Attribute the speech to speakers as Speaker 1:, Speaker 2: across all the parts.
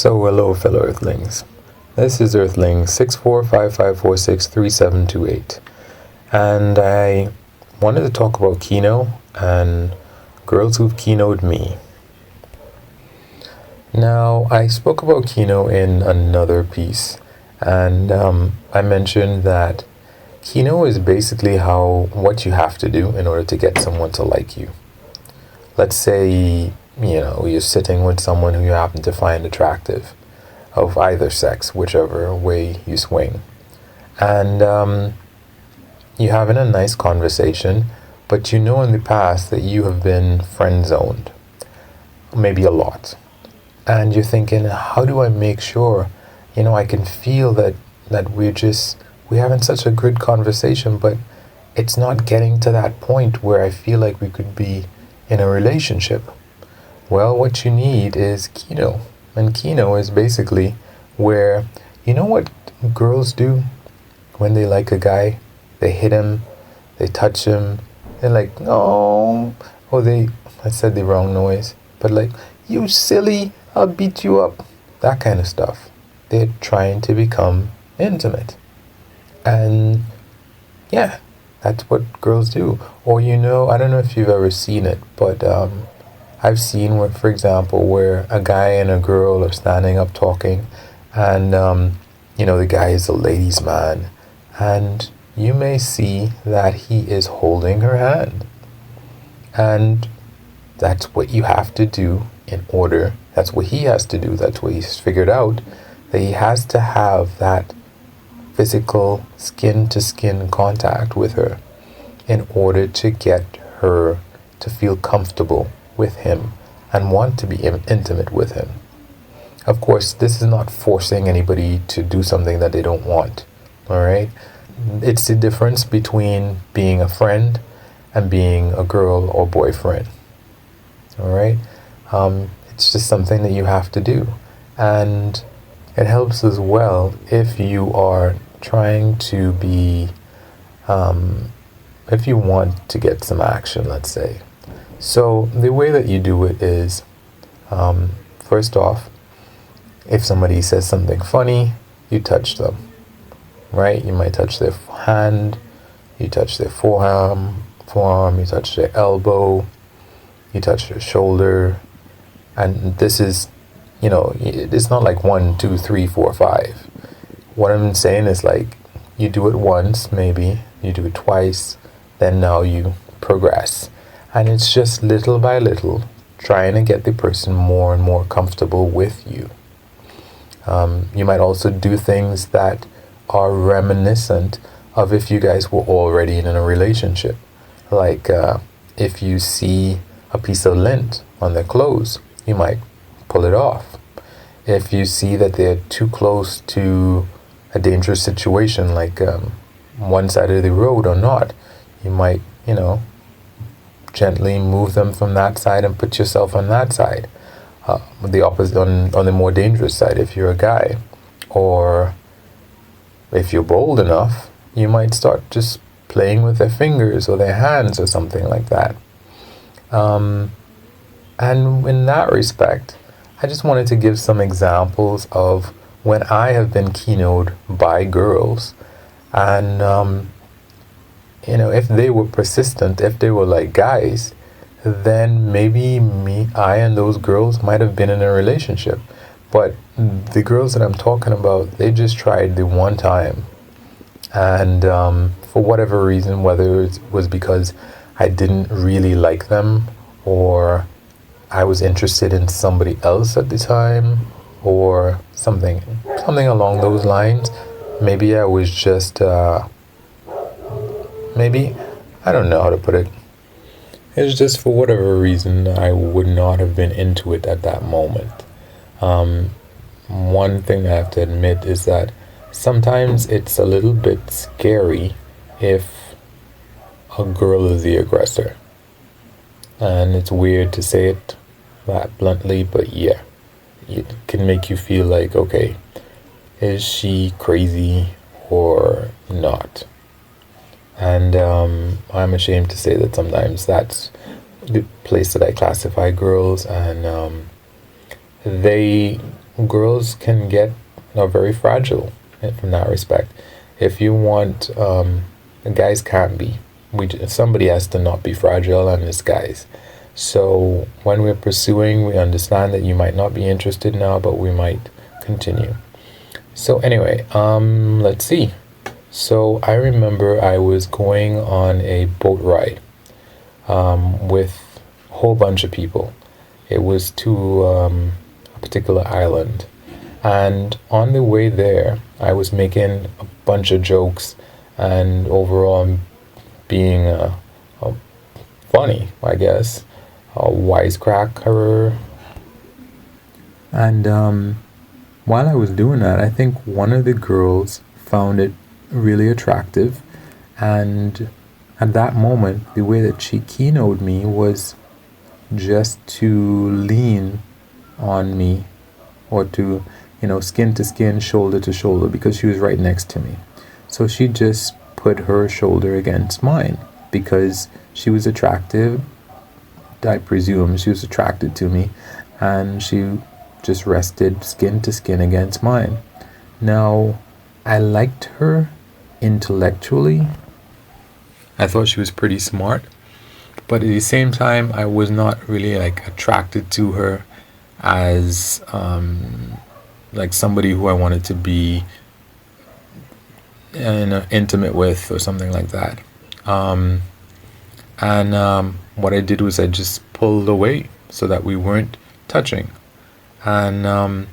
Speaker 1: So hello fellow Earthlings. This is Earthling 6455463728, and I wanted to talk about Kino and girls who've Kino'd me. Now, I spoke about Kino in another piece, and I mentioned that Kino is basically what you have to do in order to get someone to like you. Let's say, you're sitting with someone who you happen to find attractive, of either sex, whichever way you swing. And you're having a nice conversation, but you know in the past that you have been friend-zoned, maybe a lot. And you're thinking, how do I make sure, I can feel that we're having such a good conversation, but it's not getting to that point where I feel like we could be in a relationship. Well, what you need is Kino. And Kino is basically where, what girls do when they like a guy? They hit him, they touch him, they're like, no. Or I said the wrong noise, but like, you silly, I'll beat you up. That kind of stuff. They're trying to become intimate. And yeah, that's what girls do. Or I don't know if you've ever seen it, but I've seen, for example, where a guy and a girl are standing up talking, and the guy is a ladies' man, and you may see that he is holding her hand, and that's what you have to do that's what he has to do, that's what he's figured out, that he has to have that physical skin-to-skin contact with her in order to get her to feel comfortable with him and want to be intimate with him. Of course, this is not forcing anybody to do something that they don't want, all right? It's the difference between being a friend and being a girl or boyfriend, all right? It's just something that you have to do. And it helps as well if you are trying to be, if you want to get some action, let's say. So the way that you do it is, first off, if somebody says something funny, you touch them, right? You might touch their hand, you touch their forearm, you touch their elbow, you touch their shoulder, and this is, it's not like 1, 2, 3, 4, 5. What I'm saying is like, you do it once, maybe, you do it twice, then now you progress. And it's just little by little trying to get the person more and more comfortable with you. You might also do things that are reminiscent of if you guys were already in a relationship. Like if you see a piece of lint on their clothes, you might pull it off. If you see that they're too close to a dangerous situation, like one side of the road or not, you might, gently move them from that side and put yourself on that side. The opposite, on the more dangerous side, if you're a guy. Or if you're bold enough, you might start just playing with their fingers or their hands or something like that. And in that respect, I just wanted to give some examples of when I have been Kino'd by girls. And if they were persistent, if they were like guys, then maybe I and those girls might have been in a relationship. But the girls that I'm talking about, they just tried the one time. And for whatever reason, whether it was because I didn't really like them, or I was interested in somebody else at the time, or something along those lines, maybe I was just... maybe, I don't know how to put it. It's just for whatever reason, I would not have been into it at that moment. One thing I have to admit is that sometimes it's a little bit scary if a girl is the aggressor. And it's weird to say it that bluntly, but yeah, it can make you feel like, okay, is she crazy or not? And I'm ashamed to say that sometimes that's the place that I classify girls, and they girls can get very fragile from that respect. If you want, guys can't be. Somebody has to not be fragile, and it's guys. So when we're pursuing, we understand that you might not be interested now, but we might continue. So anyway, let's see. So I remember I was going on a boat ride with a whole bunch of people. It was to a particular island. And on the way there, I was making a bunch of jokes and overall being funny, I guess, a wisecracker. And while I was doing that, I think one of the girls found it really attractive. And at that moment, the way that she keynoted me was just to lean on me, or to, skin to skin, shoulder to shoulder, because she was right next to me. So she just put her shoulder against mine because she was attractive. I presume she was attracted to me, and she just rested skin to skin against mine. Now, I liked her intellectually. I thought she was pretty smart, but at the same time, I was not really like attracted to her as like somebody who I wanted to be intimate with or something like that. And what I did was I just pulled away so that we weren't touching. And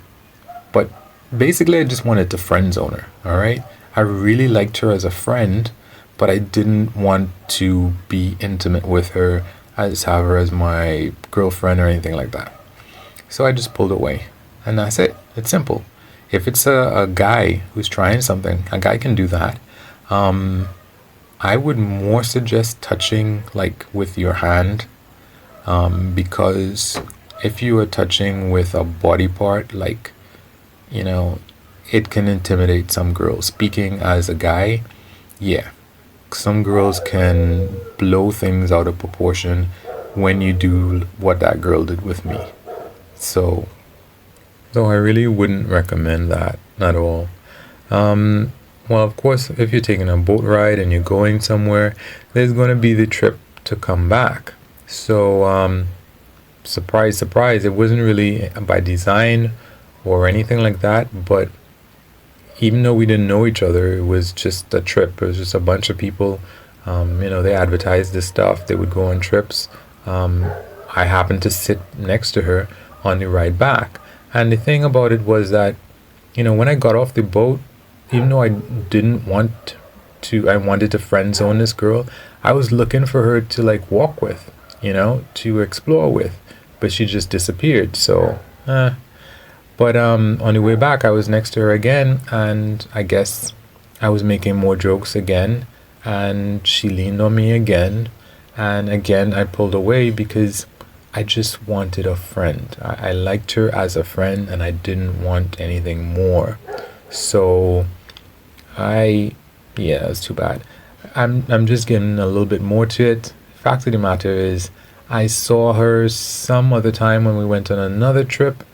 Speaker 1: but basically I just wanted to friend zone her. All right, I really liked her as a friend, but I didn't want to be intimate with her, as have her as my girlfriend or anything like that. So I just pulled away, and that's it. It's simple. If it's a guy who's trying something, a guy can do that. I would more suggest touching like with your hand, because if you are touching with a body part, like, it can intimidate some girls. Speaking as a guy, yeah, some girls can blow things out of proportion when you do what that girl did with me. So I really wouldn't recommend that at all. Well, of course, if you're taking a boat ride and you're going somewhere, there's going to be the trip to come back. So, surprise, surprise, it wasn't really by design or anything like that, but even though we didn't know each other, it was just a trip. It was just a bunch of people. They advertised this stuff. They would go on trips. I happened to sit next to her on the ride back. And the thing about it was that, when I got off the boat, even though I didn't want to, I wanted to friend zone this girl, I was looking for her to like walk with, to explore with, but she just disappeared. So, but on the way back, I was next to her again, and I guess I was making more jokes again, and she leaned on me again, and again I pulled away because I just wanted a friend. I liked her as a friend, and I didn't want anything more. So it's too bad. I'm just getting a little bit more to it. Fact of the matter is, I saw her some other time when we went on another trip,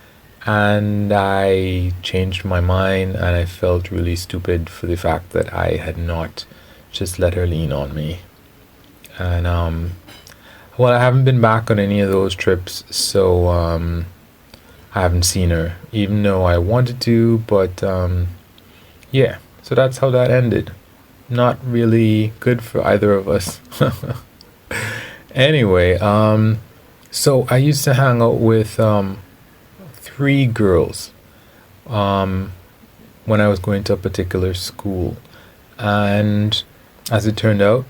Speaker 1: and I changed my mind, and I felt really stupid for the fact that I had not just let her lean on me. And well, I haven't been back on any of those trips, so I haven't seen her, even though I wanted to. But yeah, so that's how that ended. Not really good for either of us. Anyway, so I used to hang out with 3 girls when I was going to a particular school, and as it turned out,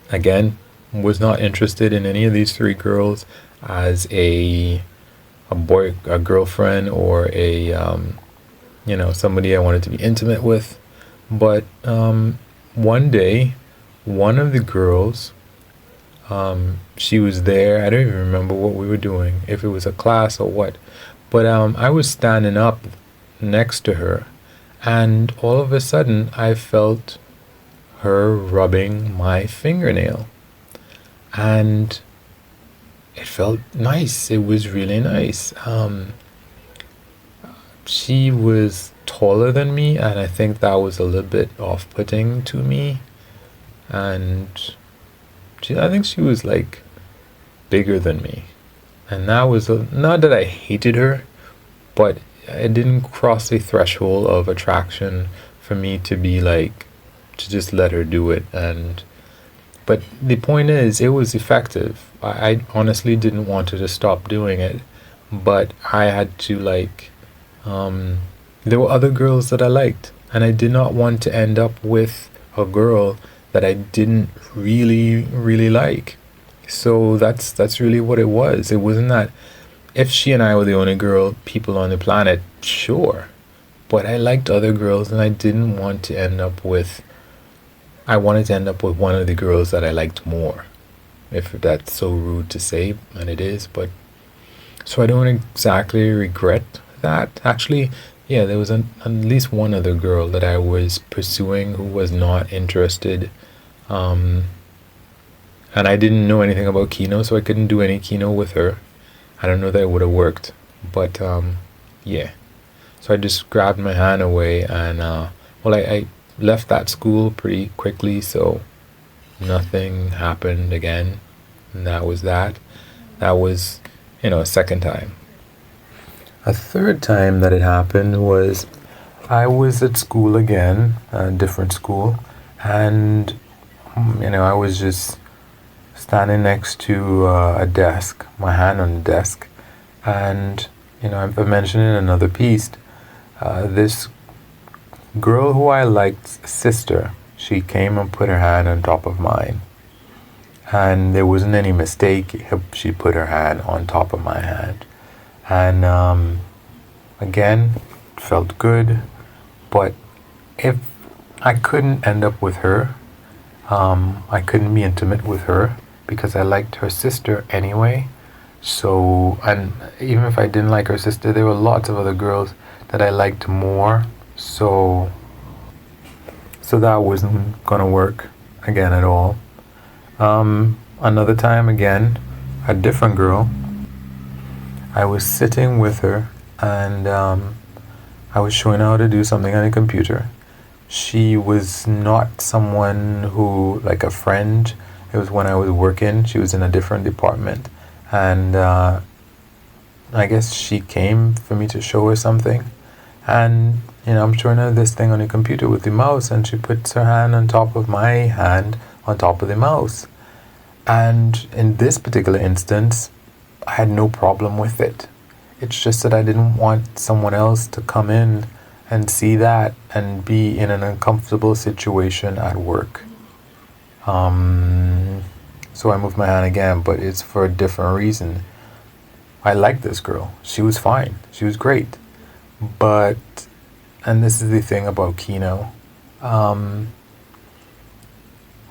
Speaker 1: again, was not interested in any of these 3 girls as a girlfriend, or a somebody I wanted to be intimate with. But one day, one of the girls, she was there. I don't even remember what we were doing, if it was a class or what, but I was standing up next to her, and all of a sudden I felt her rubbing my fingernail, and it felt nice. It was really nice. she was taller than me, and I think that was a little bit off-putting to me. And I think she was like bigger than me, and that was not that I hated her, but it didn't cross the threshold of attraction for me to be like to just let her do it. And but the point is, it was effective. I honestly didn't want her to stop doing it, but I had to like there were other girls that I liked, and I did not want to end up with a girl that I didn't really like. So that's really what it was. It wasn't that if she and I were the only people on the planet, sure. But I liked other girls, and I didn't want to end up with. I wanted to end up with one of the girls that I liked more. If that's so rude to say, and it is, but so I don't exactly regret that. Actually, yeah, there was at least one other girl that I was pursuing who was not interested. Um, and I didn't know anything about Kino, so I couldn't do any Kino with her. I don't know that it would have worked, but yeah. So I just grabbed my hand away, and well, I left that school pretty quickly, so nothing happened again, and that was that. That was, a second time. A third time that it happened was I was at school again, a different school, and I was just standing next to a desk, my hand on the desk, and I've mentioned in another piece, this girl who I liked's sister, she came and put her hand on top of mine, and there wasn't any mistake. She put her hand on top of my hand, and again, felt good, but if I couldn't end up with her, I couldn't be intimate with her because I liked her sister anyway. So, and even if I didn't like her sister, there were lots of other girls that I liked more. So that wasn't gonna work again at all. Another time again, a different girl. I was sitting with her, and I was showing her how to do something on a computer. She was not someone who, like a friend. It was when I was working. She was in a different department, and I guess she came for me to show her something. And I'm showing her this thing on the computer with the mouse, and she puts her hand on top of my hand on top of the mouse. And in this particular instance, I had no problem with it. It's just that I didn't want someone else to come in and see that and be in an uncomfortable situation at work. So I moved my hand again, but it's for a different reason. I liked this girl. She was fine. She was great. But, and this is the thing about Kino.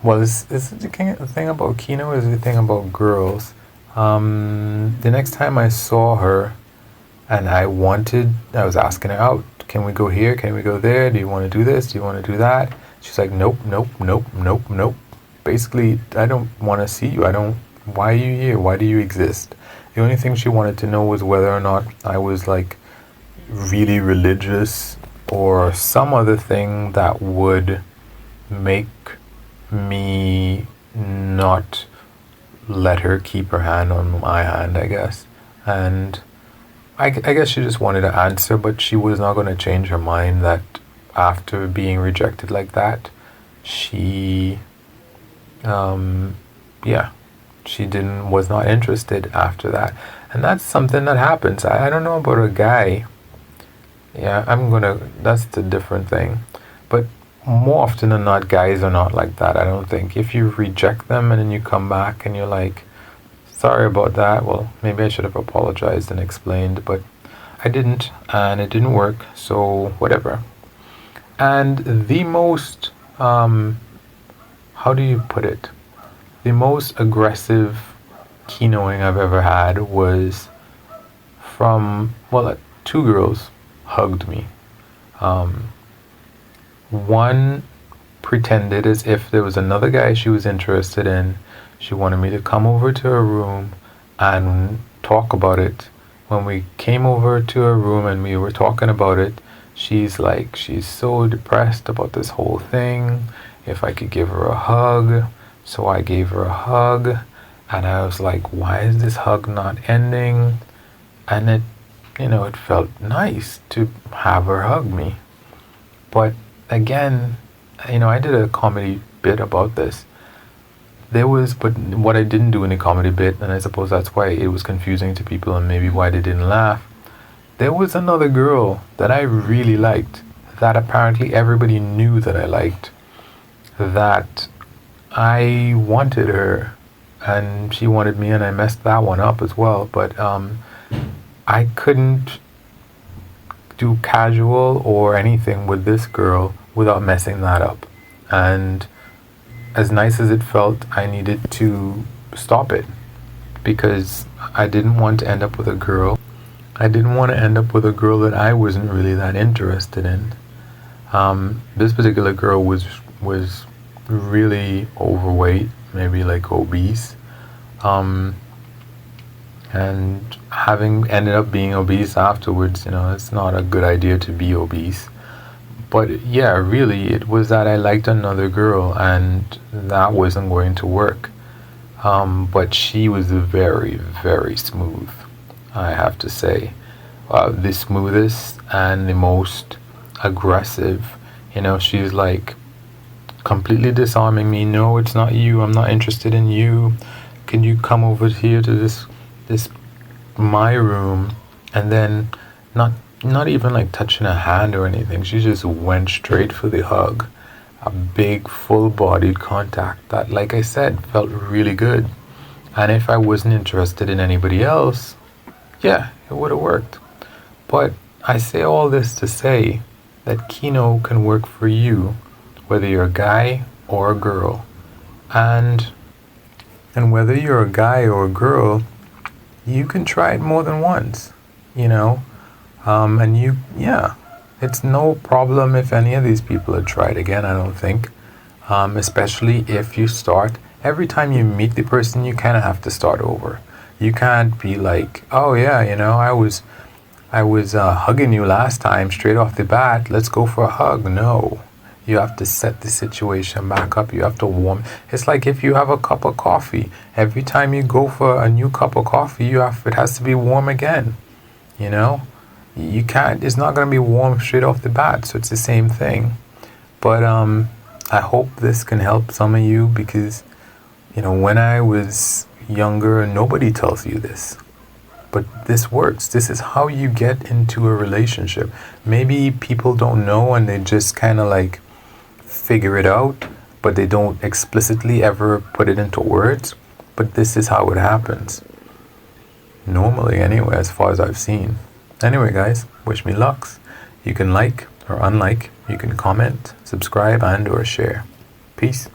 Speaker 1: Well, this is the thing about Kino is the thing about girls. The next time I saw her, and I was asking her out. Can we go here? Can we go there? Do you want to do this? Do you want to do that? She's like, nope, nope, nope, nope, nope. Basically, I don't want to see you. Why are you here? Why do you exist? The only thing she wanted to know was whether or not I was like really religious or some other thing that would make me not let her keep her hand on my hand, I guess. And I guess she just wanted to answer, but she was not going to change her mind that after being rejected like that, she was not interested after that. And that's something that happens. I don't know about a guy. Yeah, that's the different thing. But more often than not, guys are not like that, I don't think. If you reject them and then you come back and you're like, sorry about that, well, maybe I should have apologized and explained, but I didn't, and it didn't work, so whatever. And the most, how do you put it? The most aggressive keynoting I've ever had was from, two girls hugged me. One pretended as if there was another guy she was interested in. She wanted me to come over to her room and talk about it when we came over to her room and we were talking about it, she's like, she's so depressed about this whole thing. If I could give her a hug. So I gave her a hug, and I was like, why is this hug not ending? And it felt nice to have her hug me. But again, I did a comedy bit about this. But what I didn't do in the comedy bit, and I suppose that's why it was confusing to people and maybe why they didn't laugh, there was another girl that I really liked, that apparently everybody knew that I liked, that I wanted her, and she wanted me, and I messed that one up as well. But I couldn't do casual or anything with this girl without messing that up. And as nice as it felt, I needed to stop it, because I didn't want to end up with a girl. I didn't want to end up with a girl that I wasn't really that interested in. This particular girl was really overweight, maybe like obese, and having ended up being obese afterwards, it's not a good idea to be obese. But yeah, really, it was that I liked another girl, and that wasn't going to work. But she was very, very smooth, I have to say. The smoothest and the most aggressive. She's like completely disarming me. No, it's not you. I'm not interested in you. Can you come over here to this my room? And then not even like touching a hand or anything. She just went straight for the hug. A big full-bodied contact that, like I said, felt really good. And if I wasn't interested in anybody else, yeah, it would have worked. But I say all this to say that Kino can work for you, whether you're a guy or a girl. And whether you're a guy or a girl, you can try it more than once, it's no problem if any of these people had tried again, I don't think. Especially if you start, every time you meet the person, you kind of have to start over. You can't be like, oh yeah, I was hugging you last time straight off the bat. Let's go for a hug. No. You have to set the situation back up. You have to warm. It's like if you have a cup of coffee. Every time you go for a new cup of coffee, it has to be warm again. You can't. It's not going to be warm straight off the bat. So it's the same thing. But I hope this can help some of you, because when I was younger, nobody tells you this. But this works. This is how you get into a relationship. Maybe people don't know and they just kind of like figure it out, but they don't explicitly ever put it into words. But this is how it happens. Normally, anyway, as far as I've seen. Anyway, guys, wish me lucks. You can like or unlike. You can comment, subscribe, and or share. Peace.